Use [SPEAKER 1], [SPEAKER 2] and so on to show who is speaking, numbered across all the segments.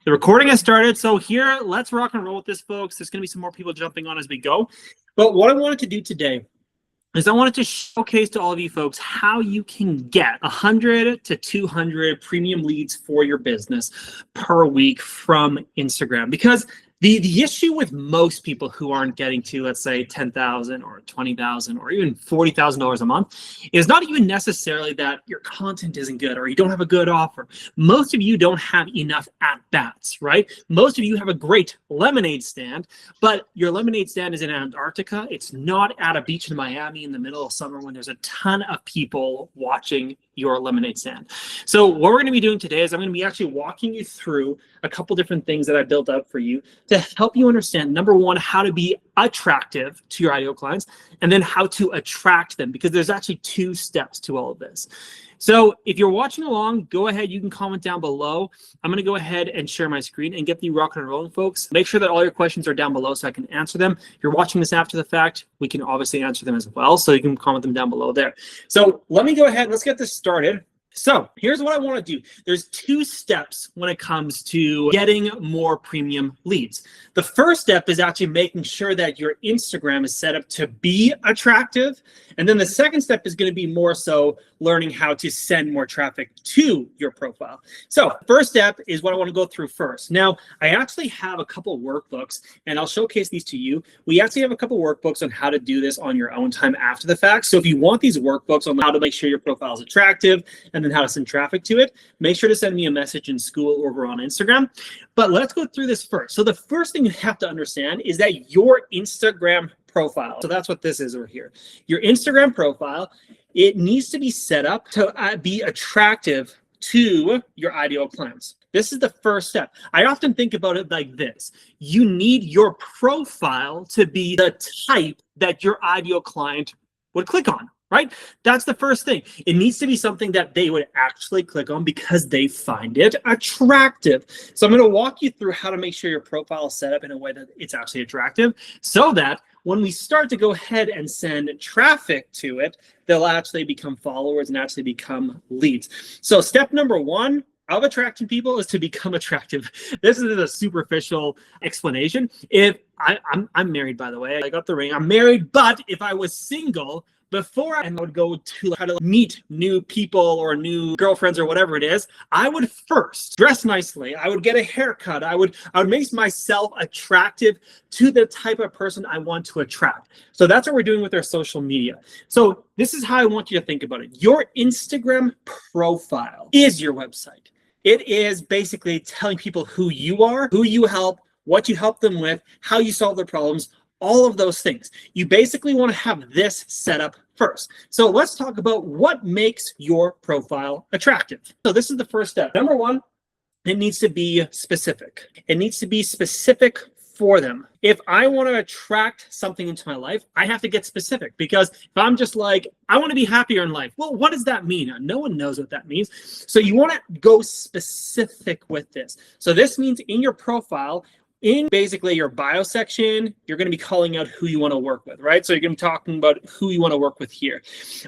[SPEAKER 1] The recording has started, so here, let's rock and roll with this, folks. There's going to be some more people jumping on as we go. But what I wanted to do today is I wanted to showcase to all of you folks how you can get 100 to 200 premium leads for your business per week from Instagram. Because the issue with most people who aren't getting to, let's say, $10,000 or $20,000 or even $40,000 a month is not even necessarily that your content isn't good or you don't have a good offer. Most of you don't have enough at-bats, right? Most of you have a great lemonade stand, but your lemonade stand is in Antarctica. It's not at a beach in Miami in the middle of summer when there's a ton of people watching your lemonade stand. So what we're going to be doing today is I'm going to be actually walking you through a couple different things that I built up for you to help you understand, number one, how to be attractive to your ideal clients, and then how to attract them, because there's actually 2 steps to all of this. So if you're watching along, go ahead, you can comment down below. I'm going to go ahead and share my screen and get the rock and rolling, folks. Make sure that all your questions are down below so I can answer them. If you're watching this after the fact, we can obviously answer them as well, so you can comment them down below there. So let me go ahead, let's get this started. So here's what I want to do. There's 2 steps when it comes to getting more premium leads. The first step is actually making sure that your Instagram is set up to be attractive. And then the second step is going to be more so learning how to send more traffic to your profile. So first step is what I want to go through first. Now, I actually have a couple workbooks, and I'll showcase these to you. We actually have a couple workbooks on how to do this on your own time after the fact. So if you want these workbooks on how to make sure your profile is attractive and then how to send traffic to it, make sure to send me a message in school over on Instagram. But let's go through this first. So the first thing you have to understand is that your Instagram profile, so that's what this is over here. Your Instagram profile, it needs to be set up to be attractive to your ideal clients. This is the first step. I often think about it like this. You need your profile to be the type that your ideal client would click on. Right? That's the first thing. It needs to be something that they would actually click on because they find it attractive. So I'm going to walk you through how to make sure your profile is set up in a way that it's actually attractive, so that when we start to go ahead and send traffic to it, they'll actually become followers and actually become leads. So step number 1 of attracting people is to become attractive. This is a superficial explanation. If I'm married, by the way, I got the ring. I'm married, but if I was single, before I would go to how to meet new people or new girlfriends or whatever it is, I would first dress nicely. I would get a haircut. I would make myself attractive to the type of person I want to attract. So that's what we're doing with our social media. So this is how I want you to think about it. Your Instagram profile is your website. It is basically telling people who you are, who you help, what you help them with, how you solve their problems, all of those things. You basically want to have this set up first. So let's talk about what makes your profile attractive. So this is the first step. Number 1, it needs to be specific. It needs to be specific for them. If I want to attract something into my life, I have to get specific, because if I'm just like, I want to be happier in life, well, what does that mean? No one knows what that means. So you want to go specific with this. So this means in your profile, in basically your bio section, you're going to be calling out who you want to work with, right? So you're going to be talking about who you want to work with here.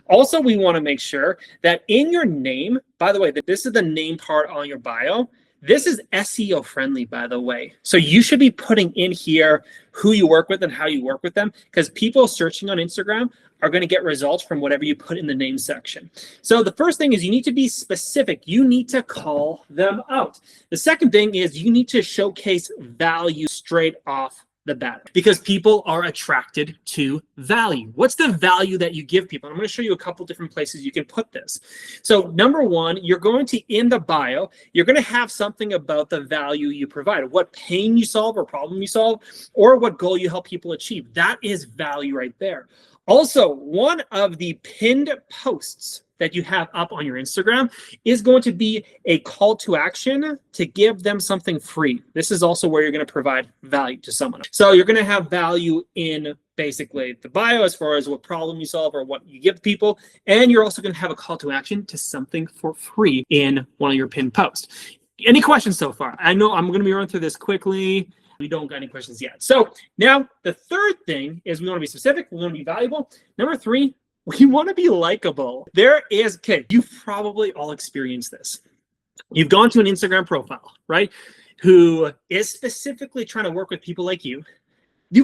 [SPEAKER 1] Also, we want to make sure that in your name, by the way, that this is the name part on your bio. This is SEO friendly, by the way. So you should be putting in here who you work with and how you work with them, because people searching on Instagram are going to get results from whatever you put in the name section. So the first thing is you need to be specific. You need to call them out. The second thing is you need to showcase value straight off the bat, because people are attracted to value. What's the value that you give people? I'm going to show you a couple different places you can put this. So number 1, you're going to, in the bio, you're going to have something about the value you provide, what pain you solve or problem you solve, or what goal you help people achieve. That is value right there. Also, one of the pinned posts that you have up on your Instagram is going to be a call to action to give them something free. This is also where you're going to provide value to someone. So you're going to have value in basically the bio as far as what problem you solve or what you give people. And you're also going to have a call to action to something for free in one of your pinned posts. Any questions so far? I know I'm going to be running through this quickly. We don't got any questions yet. So now the third thing is we want to be specific. We want to be valuable. Number 3, we want to be likable. Okay, you've probably all experienced this. You've gone to an Instagram profile, right? who is specifically trying to work with people like you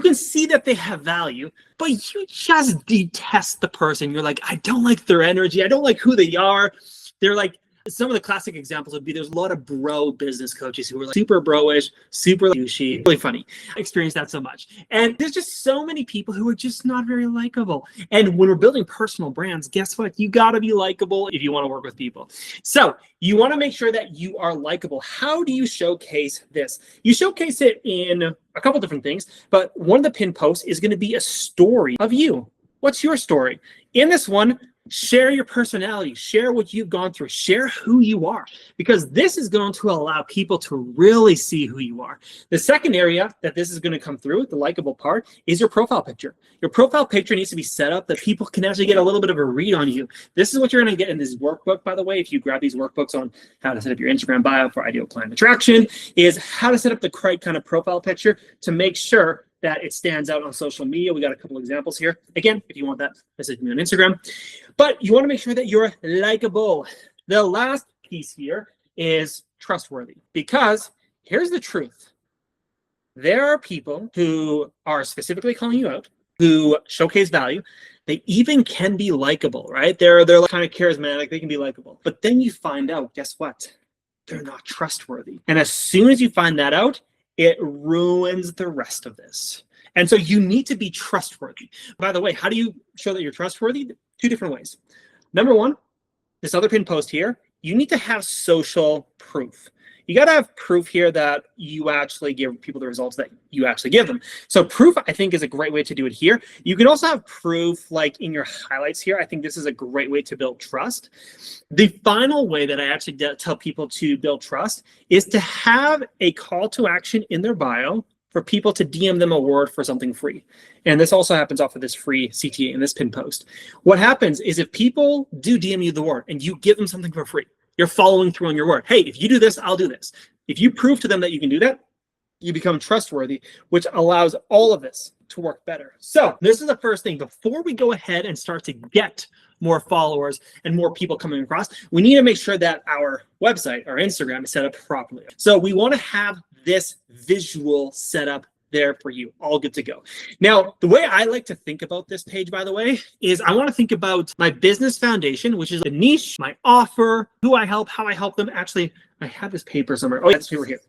[SPEAKER 1] can see that they have value, but you just detest the person. You're like, I don't like their energy. I don't like who they are. They're like, some of the classic examples would be there's a lot of bro business coaches who are like super bro-ish, super douchey, really funny. I experienced that so much. And there's just so many people who are just not very likable. And when we're building personal brands, guess what? You got to be likable if you want to work with people. So you want to make sure that you are likable. How do you showcase this? You showcase it in a couple different things, but one of the pin posts is going to be a story of you. What's your story? In this one, share your personality, share what you've gone through, share who you are, because this is going to allow people to really see who you are. The second area that this is going to come through, the likable part, is your profile picture. Your profile picture needs to be set up that people can actually get a little bit of a read on you. This is what you're going to get in this workbook, by the way. If you grab these workbooks on how to set up your Instagram bio for ideal client attraction, is how to set up the correct kind of profile picture to make sure that it stands out on social media. We got a couple examples here. Again, if you want that, message me on Instagram. But you want to make sure that you're likable. The last piece here is trustworthy, because here's the truth. There are people who are specifically calling you out, who showcase value. They even can be likable, right? They're kind of charismatic. They can be likable. But then you find out, guess what? They're not trustworthy. And as soon as you find that out, it ruins the rest of this. And so you need to be trustworthy. By the way, how do you show that you're trustworthy? Two different ways. Number one, this other pin post here, you need to have social proof. You got to have proof here that you actually give people the results that you actually give them. So proof, I think, is a great way to do it here. You can also have proof like in your highlights here. I think this is a great way to build trust. The final way that I actually tell people to build trust is to have a call to action in their bio for people to DM them a word for something free. And this also happens off of this free CTA in this pin post. What happens is if people do DM you the word and you give them something for free, you're following through on your word. Hey, if you do this, I'll do this. If you prove to them that you can do that, you become trustworthy, which allows all of this to work better. So this is the first thing. Before we go ahead and start to get more followers and more people coming across, we need to make sure that our website, our Instagram, is set up properly. So we want to have this visual set up there for you, all good to go. Now, the way I like to think about this page, by the way, is I want to think about my business foundation, which is the niche, my offer, who I help, how I help them. Actually, I have this paper somewhere. Oh, yeah, this paper here.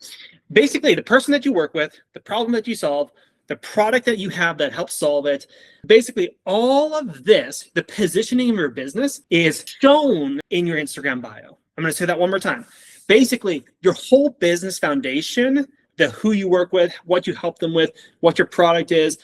[SPEAKER 1] Basically, the person that you work with, the problem that you solve, the product that you have that helps solve it. Basically, all of this, the positioning of your business, is shown in your Instagram bio. I'm going to say that one more time. Basically, your whole business foundation, the who you work with, what you help them with, what your product is,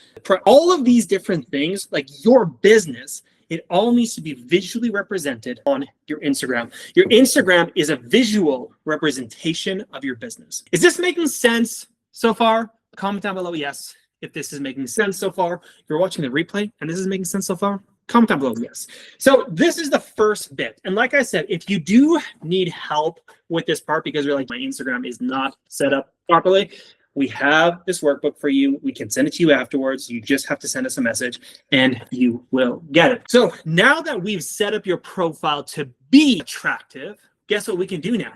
[SPEAKER 1] all of these different things, like your business, it all needs to be visually represented on your Instagram. Your Instagram is a visual representation of your business. Is this making sense so far? Comment down below yes. If this is making sense so far, if you're watching the replay and this is making sense so far, comment down below yes. So this is the first bit. And like I said, if you do need help with this part because you're like, my Instagram is not set up properly, we have this workbook for you. We can send it to you afterwards. You just have to send us a message and you will get it. So now that we've set up your profile to be attractive, guess what we can do now?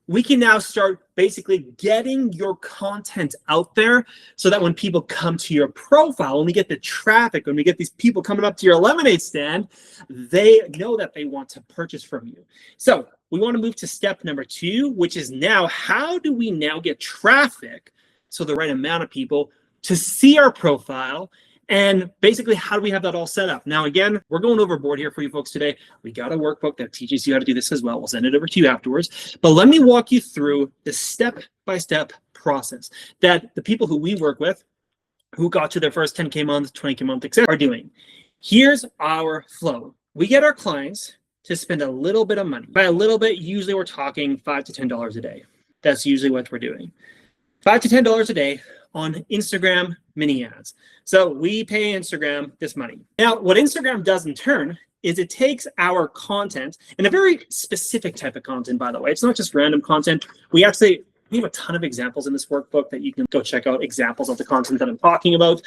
[SPEAKER 1] We can now start basically getting your content out there so that when people come to your profile, when we get the traffic, when we get these people coming up to your lemonade stand, they know that they want to purchase from you. So we want to move to step number 2, which is now, how do we now get traffic, so the right amount of people to see our profile, and basically how do we have that all set up? Now, again, we're going overboard here for you folks today. We got a workbook that teaches you how to do this as well. We'll send it over to you afterwards. But let me walk you through the step-by-step process that the people who we work with, who got to their first 10K month, 20K month, etc., are doing. Here's our flow. We get our clients to spend a little bit of money. By a little bit, usually we're talking $5 to $10 a day. That's usually what we're doing. $5 to $10 a day on Instagram mini ads. So we pay Instagram this money. Now, what Instagram does in turn is it takes our content, and a very specific type of content, by the way. It's not just random content. We have a ton of examples in this workbook that you can go check out, examples of the content that I'm talking about.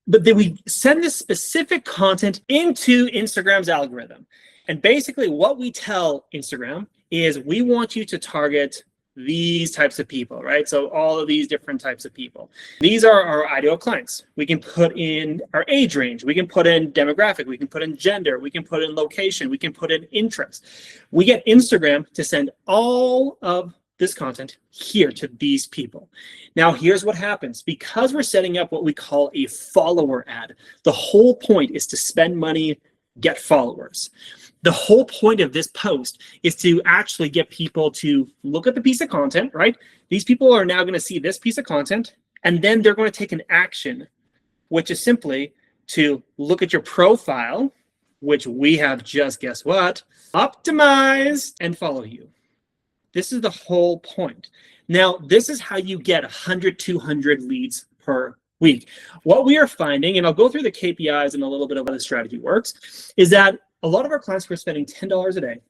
[SPEAKER 1] But then we send this specific content into Instagram's algorithm. And basically what we tell Instagram is we want you to target these types of people, right? So all of these different types of people. These are our ideal clients. We can put in our age range. We can put in demographic. We can put in gender. We can put in location. We can put in interest. We get Instagram to send all of this content here to these people. Now, here's what happens. Because we're setting up what we call a follower ad, the whole point is to spend money, get followers. The whole point of this post is to actually get people to look at the piece of content, right? These people are now going to see this piece of content, and then they're going to take an action, which is simply to look at your profile, which we have just, guess what, optimized, and follow you. This is the whole point. Now, this is how you get 100, 200 leads per week. What we are finding, and I'll go through the KPIs and a little bit of how the strategy works, is that a lot of our clients who are spending $10 a day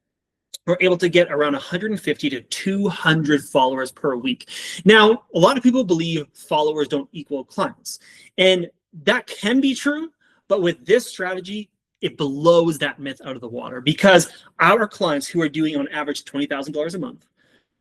[SPEAKER 1] are able to get around 150 to 200 followers per week. Now, a lot of people believe followers don't equal clients. And that can be true, but with this strategy, it blows that myth out of the water, because our clients who are doing on average $20,000 a month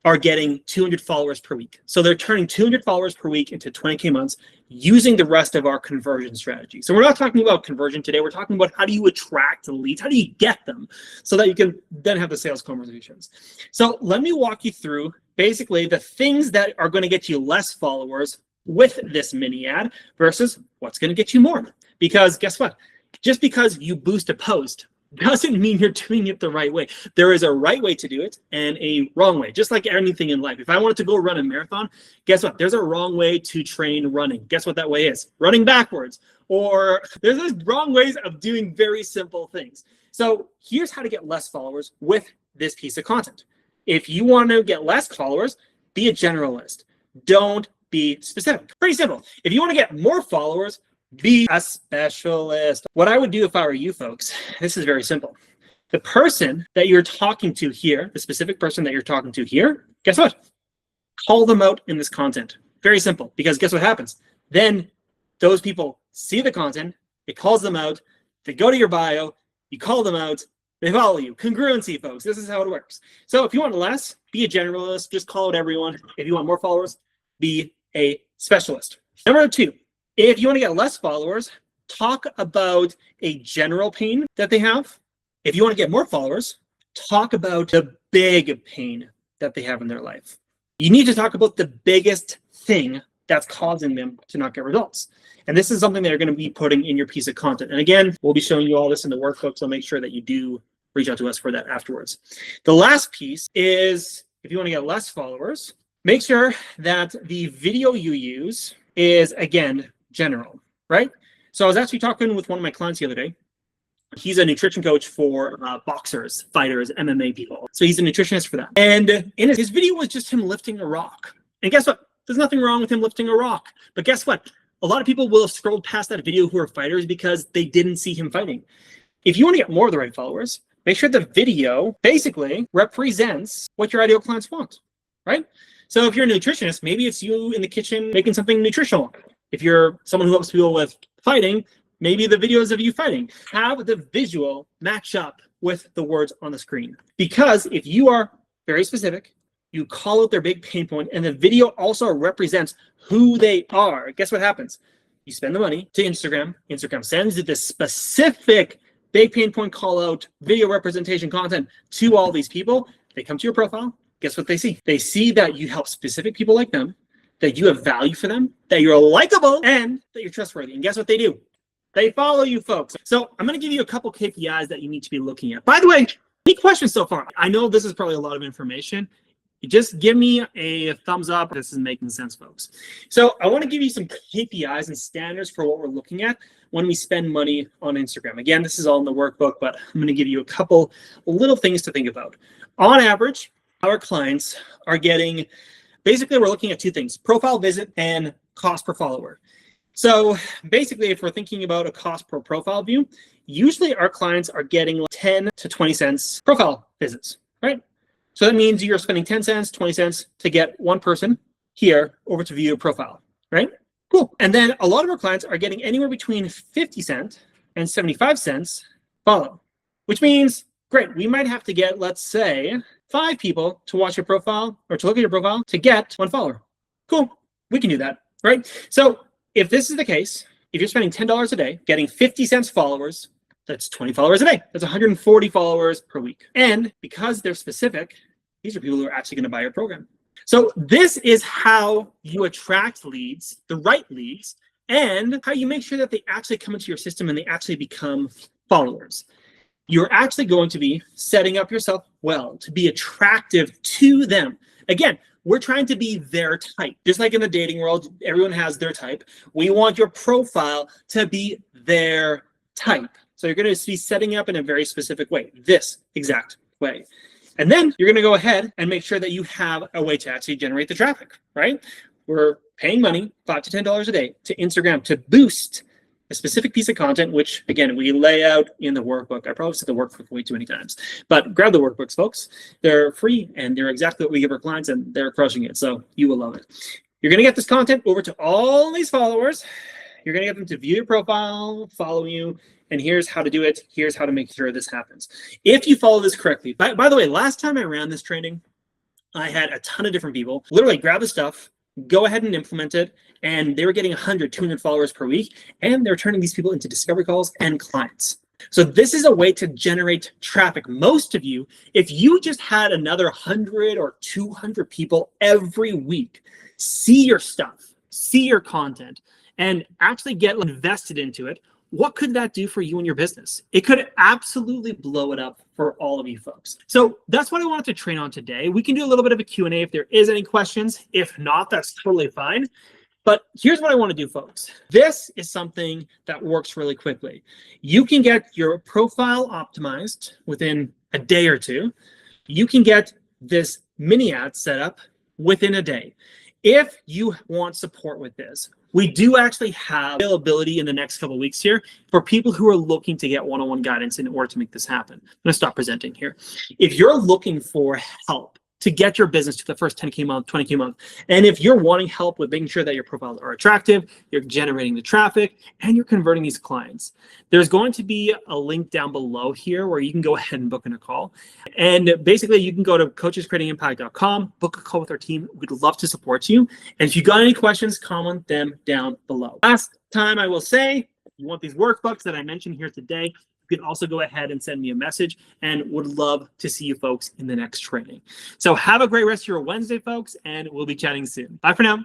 [SPEAKER 1] are getting 200 followers per week. So they're turning 200 followers per week into 20K months using the rest of our conversion strategy. So we're not talking about conversion today. We're talking about how do you attract the leads? How do you get them so that you can then have the sales conversations? So let me walk you through basically the things that are going to get you less followers with this mini ad versus what's going to get you more. Because guess what? Just because you boost a post doesn't mean you're doing it the right way. There is a right way to do it and a wrong way, just like anything in life. If I wanted to go run a marathon, guess what? There's a wrong way to train running. Guess what that way is? Running backwards. Or there's those wrong ways of doing very simple things. So here's how to get less followers with this piece of content. If you want to get less followers, be a generalist. Don't be specific. Pretty simple. If you want to get more followers, be a specialist. What I would do if I were you folks, this is very simple. The person that you're talking to here, the specific person that you're talking to here, guess what? Call them out in this content. Very simple, because guess what happens? Then those people see the content, it calls them out, they go to your bio, you call them out, they follow you. Congruency, folks. This is how it works. So if you want less, be a generalist, just call out everyone. If you want more followers, be a specialist. Number two, if you want to get less followers, talk about a general pain that they have. If you want to get more followers, talk about the big pain that they have in their life. You need to talk about the biggest thing that's causing them to not get results. And this is something that you're going to be putting in your piece of content. And again, we'll be showing you all this in the workbook, so make sure that you do reach out to us for that afterwards. The last piece is, if you want to get less followers, make sure that the video you use is, again, general, right? So I was actually talking with one of my clients the other day. He's a nutrition coach for boxers, fighters, MMA people. So he's a nutritionist for that. And in his video was just him lifting a rock. And guess what? There's nothing wrong with him lifting a rock. But guess what? A lot of people will have scrolled past that video who are fighters because they didn't see him fighting. If you want to get more of the right followers, make sure the video basically represents what your ideal clients want, right? So if you're a nutritionist, maybe it's you in the kitchen making something nutritional. If you're someone who helps people with fighting, maybe the videos of you fighting. Have the visual match up with the words on the screen. Because if you are very specific, you call out their big pain point, and the video also represents who they are. Guess what happens? You spend the money to Instagram. Instagram sends you this specific big pain point call out video representation content to all these people. They come to your profile. Guess what they see? They see that you help specific people like them, that you have value for them, that you're likable, and that you're trustworthy. And guess what they do? They follow you, folks. So I'm going to give you a couple KPIs that you need to be looking at. By the way, any questions so far? I know this is probably a lot of information. Just give me a thumbs up if this is making sense, folks. So I want to give you some KPIs and standards for what we're looking at when we spend money on Instagram. Again, this is all in the workbook, but I'm going to give you a couple little things to think about. On average, our clients are getting, basically we're looking at two things: profile visit and cost per follower. So basically, if we're thinking about a cost per profile view, usually our clients are getting 10 to 20 cents profile visits, right? So that means you're spending 10 cents, 20 cents to get one person here over to view your profile, right? Cool. And then a lot of our clients are getting anywhere between 50 cents and 75 cents follow, which means, great, we might have to get, let's say, 5 people to watch your profile or to look at your profile to get 1 follower. Cool. We can do that, right? So if this is the case, if you're spending $10 a day, getting 50 cents followers, that's 20 followers a day. That's 140 followers per week. And because they're specific, these are people who are actually going to buy your program. So this is how you attract leads, the right leads, and how you make sure that they actually come into your system and they actually become followers. You're actually going to be setting up yourself well to be attractive to them. Again, we're trying to be their type. Just like in the dating world, everyone has their type. We want your profile to be their type. So you're going to be setting up in a very specific way, this exact way. And then you're going to go ahead and make sure that you have a way to actually generate the traffic, right? We're paying money, $5 to $10 a day, to Instagram to boost a specific piece of content, which again, we lay out in the workbook. I probably said the workbook way too many times, but grab the workbooks, folks. They're free and they're exactly what we give our clients and they're crushing it. So you will love it. You're going to get this content over to all these followers. You're going to get them to view your profile, follow you, and here's how to do it. Here's how to make sure this happens. If you follow this correctly, by the way, last time I ran this training, I had a ton of different people literally grab the stuff, go ahead and implement it, and they were getting 100, 200 followers per week, and they're turning these people into discovery calls and clients. So this is a way to generate traffic. Most of you, if you just had another 100 or 200 people every week see your stuff, see your content, and actually get invested into it, what could that do for you and your business? It could absolutely blow it up for all of you folks. So that's what I wanted to train on today. We can do a little bit of a Q&A if there is any questions. If not, that's totally fine. But here's what I want to do, folks. This is something that works really quickly. You can get your profile optimized within a day or two. You can get this mini ad set up within a day. If you want support with this, we do actually have availability in the next couple of weeks here for people who are looking to get one-on-one guidance in order to make this happen. I'm going to stop presenting here. If you're looking for help to get your business to the first 10K month, 20K month, and if you're wanting help with making sure that your profiles are attractive, you're generating the traffic, and you're converting these clients, there's going to be a link down below here where you can go ahead and book in a call. And basically, you can go to coachescreatingimpact.com, book a call with our team. We'd love to support you. And if you got any questions, comment them down below. Last time I will say, if you want these workbooks that I mentioned here today, you can also go ahead and send me a message, and would love to see you folks in the next training. So have a great rest of your Wednesday, folks, and we'll be chatting soon. Bye for now.